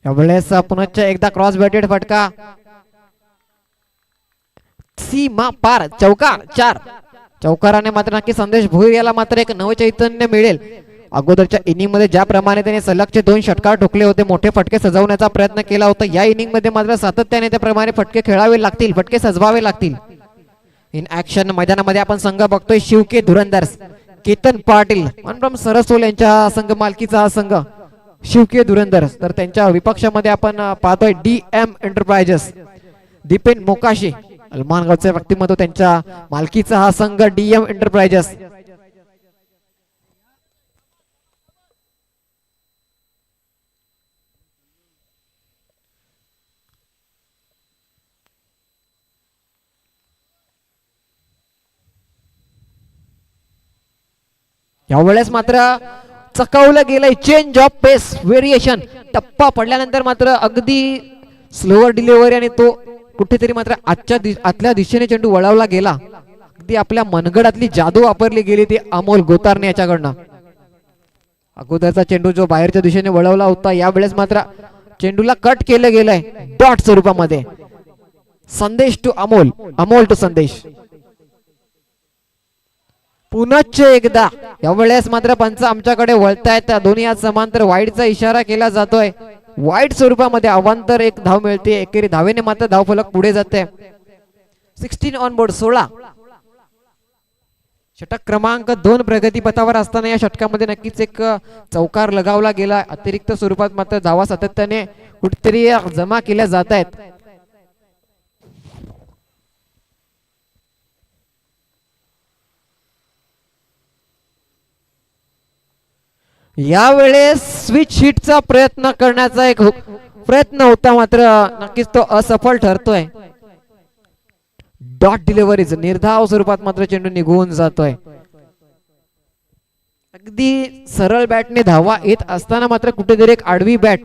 यावेळेस पुनश्च एकदा क्रॉस बॅटेड फटका. सीमा पार. चौकार. 4. चौकाराने मात्र नक्की संदेश भोईर याला मात्र एक नवचैतन्य मिळेल. अगोदरच्या इनिंग मध्ये ज्याप्रमाणे त्याने सलगचे 2 षटकार ठोकले होते, मोठे फटके सजवण्याचा प्रयत्न केला होता, या इनिंग मध्ये मात्र सातत्याने त्याप्रमाणे फटके खेळावे लागतील, फटके सजवावे लागतील. इन ऍक्शन मैदानामध्ये आपण संघ बघतोय शिवके धुरंदर्स. केतन पाटील फ्रॉम सरसोल यांच्या संघ मालकीचा हा संघ शिवके धुरंदर्स. तर त्यांच्या विपक्षामध्ये आपण पाहतोय DM एंटरप्राइजेस. दीपेन मोकाशी अलमानगावचे व्यक्तिमत्व, त्यांच्या मालकीचा हा संघ DM एंटरप्राइजेस. यावेळेस मात्र चकावलं गेलंय. Change of pace variation. टप्पा पडल्यानंतर मात्र अगदी स्लोअर डिलिव्हरी आणि तो कुठेतरी मात्र आतल्या दिशेने चेंडू वळवला गेला. अगदी आपल्या मनगडातली जादू वापरली गेली ती अमोल गोतारणे याच्याकडनं. अगोदरचा चेंडू जो बाहेरच्या दिशेने वळवला होता, यावेळेस मात्र चेंडूला कट केलं गेलंय डॉट स्वरूपामध्ये. संदेश टू अमोल, अमोल टू संदेश. पुनश्च एकदा यावेळेस मात्र पंच आमच्याकडे वळतायत. दोन्ही हात समांतर वाईडचा इशारा केला जातोय. वाईड स्वरूपामध्ये अवांतर एक धाव मिळते. एकेरी धावेने मात्र धावफलक पुढे जाते. 16 ऑन बोर्ड. 16. षटक क्रमांक 2 प्रगतीपथावर असताना या षटकामध्ये नक्कीच एक चौकार लगावला गेला. अतिरिक्त स्वरूपात मात्र धावा सातत्याने कुठेतरी जमा केल्या जात आहेत. यावेळेस स्विच हिटचा प्रयत्न करण्याचा एक प्रयत्न होता, मात्र नक्कीच तो असफल ठरतोय. डॉट डिलिव्हरीज निर्धाव स्वरूपात मात्र चेंडू निघून जातोय. अगदी सरळ बॅटने धावा येत असताना मात्र कुठेतरी एक आडवी बॅट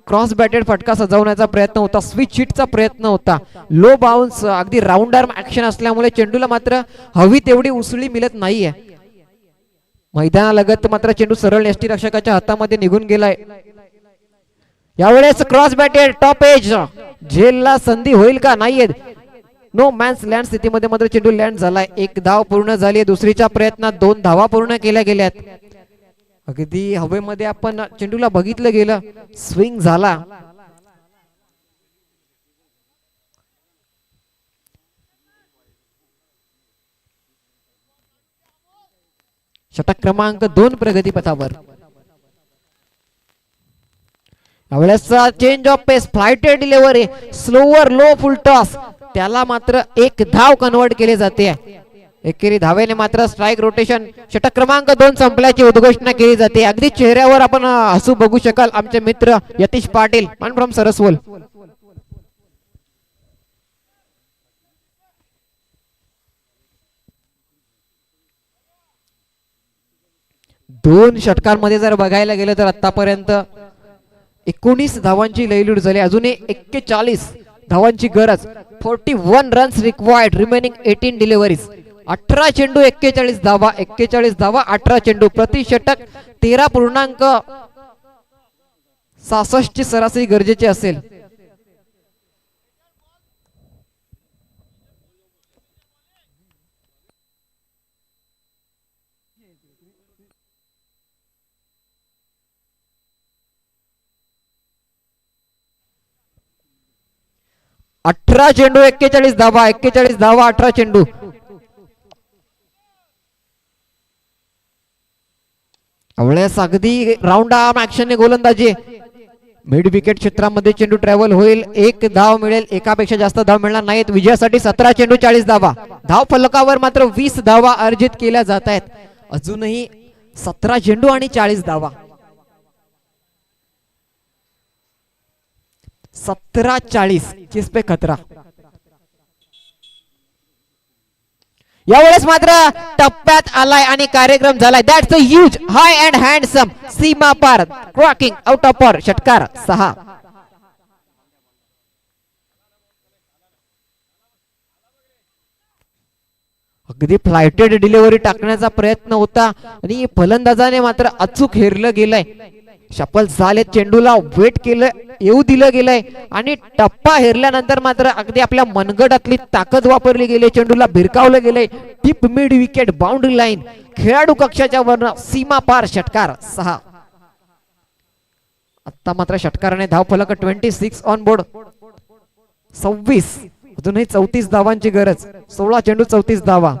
क्रॉस बॅटेड फटका सजवण्याचा प्रयत्न होता. स्विच हिटचा प्रयत्न होता. लो बाउन्स अगदी राऊंड आर्म ऍक्शन असल्यामुळे चेंडूला मात्र हवी तेवढी उसळी मिळत नाहीये. मैदानालगत मात्र चेंडू सरळ यष्टी रक्षकाच्या हातामध्ये निघून गेलाय. यावेळेस क्रॉस बॅटेड टॉप एज. झेलला संधी होईल का? नाहीये. नो मॅन्स लँड स्थितीमध्ये मात्र चेंडू लँड झालाय. एक धाव पूर्ण झाली. दुसरीच्या प्रयत्नात 2 धावा पूर्ण केल्या गेल्यात. अगदी हवेमध्ये आपण चेंडूला बघितलं गेलं, स्विंग झाला. षटक क्रमांक 2 प्रगतीपथावर. यावेळेस change of pace, flighted delivery, slower low full toss, त्याला मात्र एक धाव कन्वर्ट केले जाते. एकेरी धावेने मात्र स्ट्राईक रोटेशन षटक क्रमांक 2 संपल्याची उद्घोषणा केली जाते. अगदी चेहऱ्यावर आपण हसू बघू शकाल आमचे मित्र यतीश पाटील मन फ्रॉम सरसवल. दोन षटकांमध्ये जर बघायला गेलं तर आतापर्यंत 19 धावांची लयलूट झाली. अजूनही 41 धावांची गरज. 41 रन्स रिक्वायर्ड रिमेनिंग 18 डिलिव्हरीज. 18 चेंडू 41 धावा. 41 धावा 18 चेंडू. प्रति षटक 13.66 ची सरासरी गरजेची असेल. अठरा चेंडू 41 धावा. 41 धावा 18 चेंडू. अवळ्यास अगदी राऊंड आर्म ऍक्शनने गोलंदाजी. मिड विकेट क्षेत्रामध्ये चेंडू ट्रॅव्हल होईल. एक धाव मिळेल. एकापेक्षा जास्त धाव मिळणार नाहीत. विजयासाठी 17 चेंडू 40 धावा. धाव फलकावर मात्र 20 धावा अर्जित केल्या जात आहेत. अजूनही 17 चेंडू आणि 40 धावा. 17-40 किस पे खतरा. यावेळेस मात्र टप्प्यात आलाय आणि कार्यक्रम झालाय. That's a huge high and handsome सीमा पार क्रॉकिंग आउट ऑफ पार. षटकार 6. अगदी फ्लायटेड डिलिव्हरी टाकण्याचा प्रयत्न होता आणि फलंदाजाने मात्र अचूक हेरलं गेलंय. शपल झाले. चेंडूला वेट केलं, येऊ दिलं गेलंय आणि टप्पा हेरल्यानंतर मात्र अगदी आपल्या मनगटातली ताकद वापरली गेली. चेंडूला भिरकावलं गेलंय. Tip mid wicket boundary line खेळाडू कक्षाच्या वरनं सीमा पार. षटकार 6. आता मात्र षटकाराने धाव फलक 26 ऑन बोर्ड. 26. अजूनही 34 धावांची गरज. 16 चेंडू 34 धावा.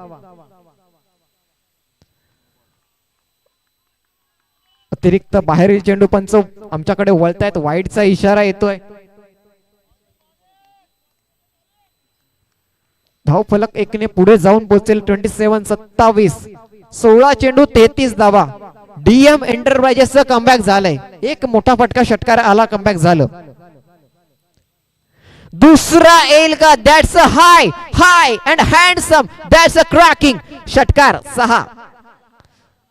अतिरिक्त बाहेरील चेंडू पंच आमच्याकडे वळतायत. वाईडचा इशारा येतोय. धाव फलक 1 ने पुढे जाऊन पोहोचेल. 27-27. 16 चेंडू 33 धावा. डीएम एंटरप्राइजेसचं कमबॅक झालंय. एक मोठा फटका षटकार आला. कमबॅक झालं. दुसरा येईल का. That's a high high and handsome. That's a cracking. षटकार 6.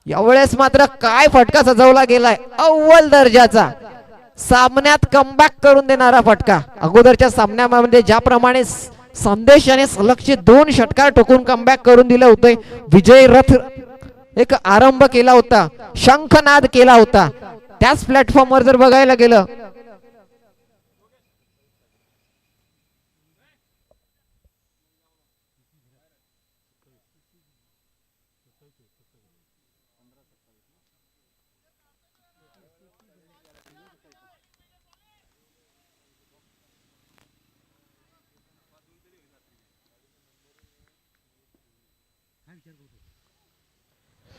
यावेळेस मात्र काय फटका सजवला गेलाय. अव्वल दर्जाचा सामन्यात कमबॅक करून देणारा फटका. अगोदरच्या सामन्यामध्ये ज्याप्रमाणे संदेश याने सलगचे 2 षटकार ठोकून कमबॅक करून दिलं होतं. विजय रथ एक आरंभ केला होता. शंखनाद केला होता. त्याच प्लॅटफॉर्मवर जर बघायला गेलं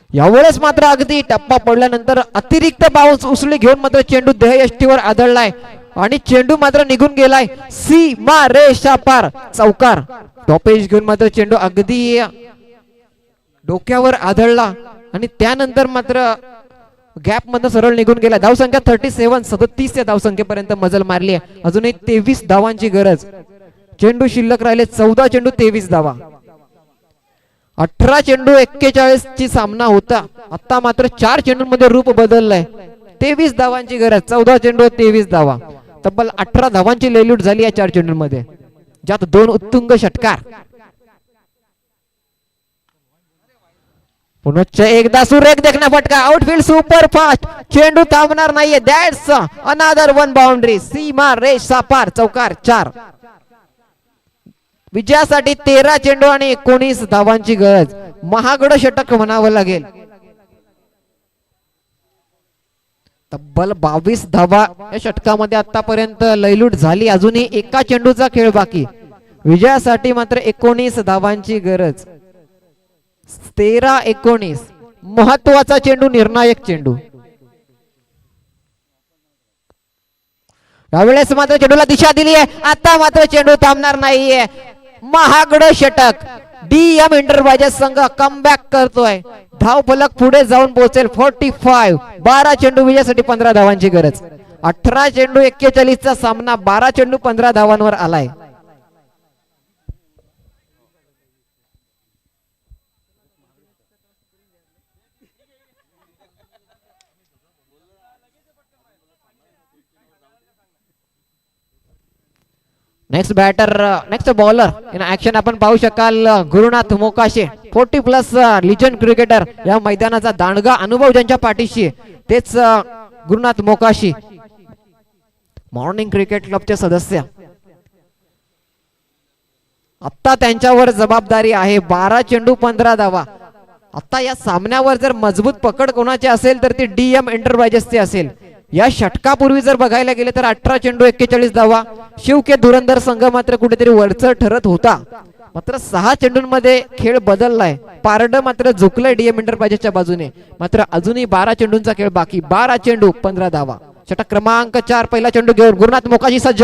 यावेळेस मात्र अगदी टप्पा पडल्यानंतर अतिरिक्त बाउन्स उसळी घेऊन मात्र चेंडू देहयष्टीवर आदळलाय आणि चेंडू मात्र निघून गेलाय. सीमा रेषा पार. चौकार. टॉपेज घेऊन मात्र चेंडू अगदी डोक्यावर आदळला आणि त्यानंतर मात्र गॅप मधून सरळ निघून गेला. धावसंख्या 37. 37 या धावसंख्येपर्यंत मजल मारली आहे. अजूनही 23 धावांची गरज. चेंडू शिल्लक राहिले. 14 चेंडू 23 धावा. 18 चेंडू 41 ची सामना होता. आता मात्र 4 चेंडूंमध्ये रूप बदललंय. 23 धावांची गरज. 14 चेंडू 23 धावा. तब्बल 18 धावांची लयलूट झाली या 4 चेंडूंमध्ये, ज्यात 2 उत्तुंग षटकार. पुनश्च एकदा सुरेख देखना फटका. Outfield super fast. चेंडू थांबणार नाहीये. That's another 1 boundary. सीमा रेषा पार. चौकार 4. विजयासाठी 13 चेंडू आणि 19 धावांची गरज. महागड षटक म्हणावं लागेल. तब्बल 22 धावा या षटकामध्ये आतापर्यंत लयलूट झाली. अजूनही एका चेंडूचा खेळ बाकी. विजयासाठी मात्र 19 धावांची गरज. 13-19. महत्वाचा चेंडू. निर्णायक चेंडू. यावेळेस मात्र चेंडूला दिशा दिली आहे. आता मात्र चेंडू थांबणार नाहीये. महागड षटक. DM एंटरप्राइजेस संघ कमबॅक करतोय. धाव फलक पुढे जाऊन पोहोचेल 45. 12 चेंडू विजयासाठी 15 धावांची गरज. 18 चेंडू 41 चा सामना 12 चेंडू 15 धावांवर आलाय. Next batter next bowler in action आपण पाहू शकाल गुरुनाथ मोकाशे 40+ लिजंड क्रिकेटर. या मैदानाचा दांडगा अनुभव ज्यांच्या पाठीशी तेच गुरुनाथ मोकाशी मॉर्निंग क्रिकेट क्लबचे सदस्य. आता त्यांच्यावर जबाबदारी आहे. 12 चेंडू 15 धावा. आता या सामन्यावर जर मजबूत पकड कोणाची असेल तर ती DM एंटरप्राइजेसची असेल. या षटकापूर्वी जर बघायला गेले तर 18 चेंडू 41 धावा. शिवके धुरंधर संघ मात्र कुठेतरी वरचढ ठरत होता. मात्र 6 चेंडूंमध्ये खेळ बदललाय. पारड मात्र झुकलंय DM एंटरप्राइजेसच्या बाजूने. मात्र अजूनही 12 चेंडूंचा खेळ बाकी. 12 चेंडू 15 धावा. षटक क्रमांक 4 पहिला चेंडू घेऊन गुरुनाथ मोकाशी सज्ज.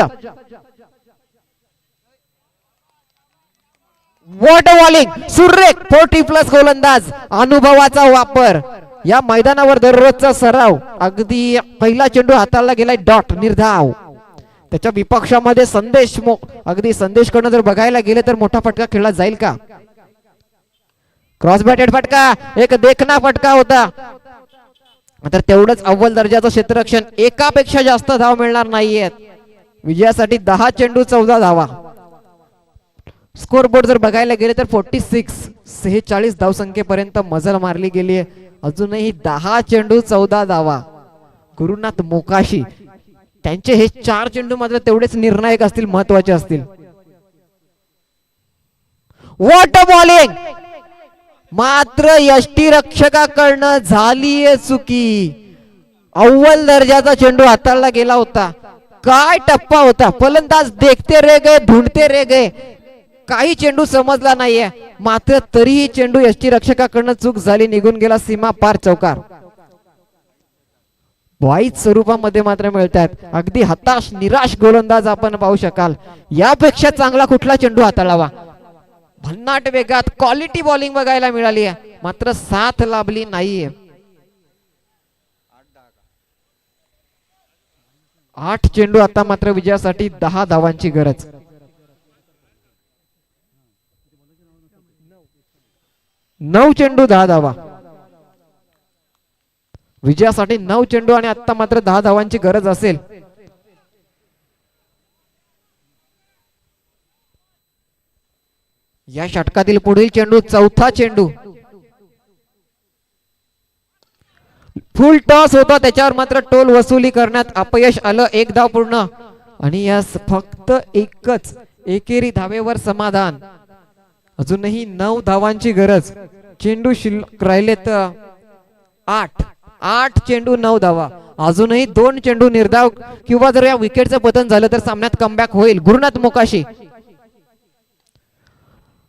वॉट बॉलिंग सुरेख 40+ गोलंदाज. अनुभवाचा वापर. या मैदानावर दररोजचा सराव. अगदी पहिला चेंडू हाताळला गेलाय डॉट निर्धाव. त्याच्या विपक्षामध्ये संदेश अगदी संदेश कडनं जर बघायला गेले तर मोठा फटका खेळला जाईल का? क्रॉस बॅटेड फटका. एक देखना फटका होता. तर तेवढंच अव्वल दर्जाचं क्षेत्ररक्षण. एकापेक्षा जास्त धाव मिळणार नाहीयेत. विजयासाठी 10 चेंडू 14 धावा. स्कोर बोर्ड जर बघायला गेले तर 46 धावसंख्येपर्यंत मजल मारली गेली आहे. अजूनही 10 चेंडू 14 धावा. गुरुनाथ मोकाशी त्यांचे हे 4 चेंडू मात्र तेवढेच निर्णायक असतील, महत्वाचे असतील. What bowling. मात्र यष्टीरक्षकाकडनं झालीये चुकी. अव्वल दर्जाचा चेंडू हाताळला गेला होता. काय टप्पा होता. फलंदाज देखते रे गए ढूंढते रे गए. काही चेंडू समजला नाहीये. मात्र तरीही चेंडू यष्टीरक्षकाकडनं चूक झाली, निघून गेला सीमा पार चौकार. वाईट स्वरूपामध्ये मात्र मिळतात. अगदी हताश निराश गोलंदाज आपण पाहू शकाल. यापेक्षा चांगला कुठला चेंडू हाताळावा. भन्नाट वेगात क्वालिटी बॉलिंग बघायला मिळाली आहे. मात्र साथ लाभली नाहीये. 8 चेंडू आता मात्र विजयासाठी 10 धावांची गरज. 9 चेंडू 10 धावा. विजयासाठी 9 चेंडू आणि आता मात्र 10 धावांची गरज असेल. या षटकातील पुढील चेंडू चौथा चेंडू. फुल टॉस होता. त्याच्यावर मात्र टोल वसुली करण्यात अपयश आलं. 1 धाव पूर्ण आणि यास फक्त एकच एकेरी धावेवर समाधान. अजूनही 9 धावांची गरज. चेंडू शिल्लक राहिलेत 8 चेंडू 9 धावा. अजूनही 2 चेंडू निर्धाव किंवा जर या विकेटचं पतन झालं तर सामन्यात कमबॅक होईल. गुरुनाथ मोकाशी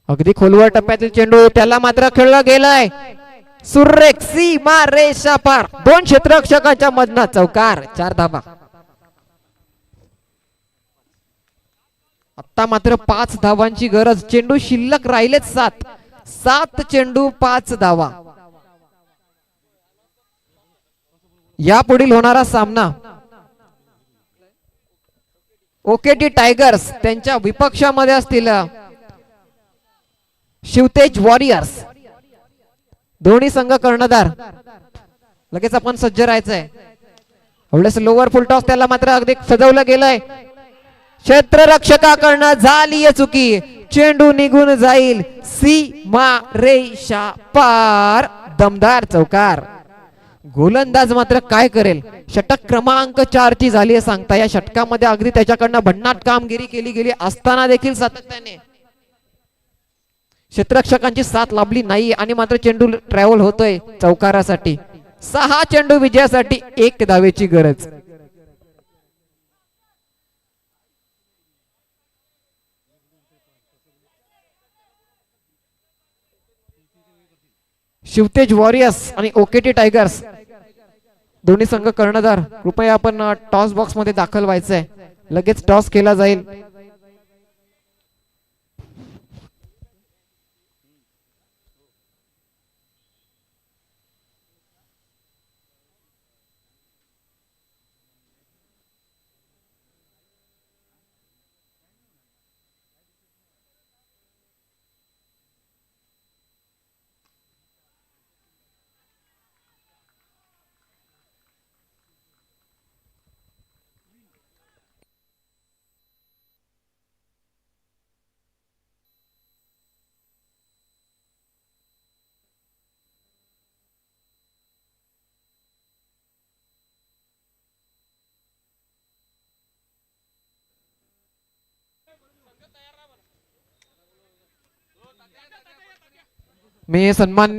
अगदी खोलवर टप्प्यातील चेंडू. त्याला मात्र खेळला गेलाय. सुरेख सीमा रेषा पार. 2 क्षेत्ररक्षकाच्या मधनं चौकार. 4 धावा. आता मात्र 5 धावांची गरज. चेंडू शिल्लक राहिलेत 7 चेंडू 5 धावा. या पुढील होणारा सामना ओकेटी टायगर्स त्यांच्या विपक्षामध्ये असतील शिवतेज वॉरियर्स. दोन्ही संघ कर्णधार. लगेच आपण सज्ज राहायचंय. एवढेच लोअर फुल टॉस. त्याला मात्र अगदी सजवलं गेलंय. क्षेत्ररक्षकाकडनं झालीये चुकी. चेंडू निघून जाईल सीमा रेषा पार. दमदार चौकार. गोलंदाज मात्र काय करेल. षटक क्रमांक 4 ची झाली आहे सांगता. या षटकामध्ये अगदी त्याच्याकडनं भन्नाट कामगिरी केली गेली असताना देखील सातत्याने क्षेत्ररक्षकांची साथ लाभली नाही आणि मात्र चेंडू ट्रॅव्हल होतोय चौकारासाठी. 6 चेंडू विजयासाठी 1 धावेची गरज. शिवतेज वॉरियर्स आणि ओकेटी टायगर्स दोन्ही संघ कर्णधार. कृपया आपण टॉस बॉक्स मध्ये दाखल व्हायचंय. लगेच टॉस केला जाईल. मी सन्माननीय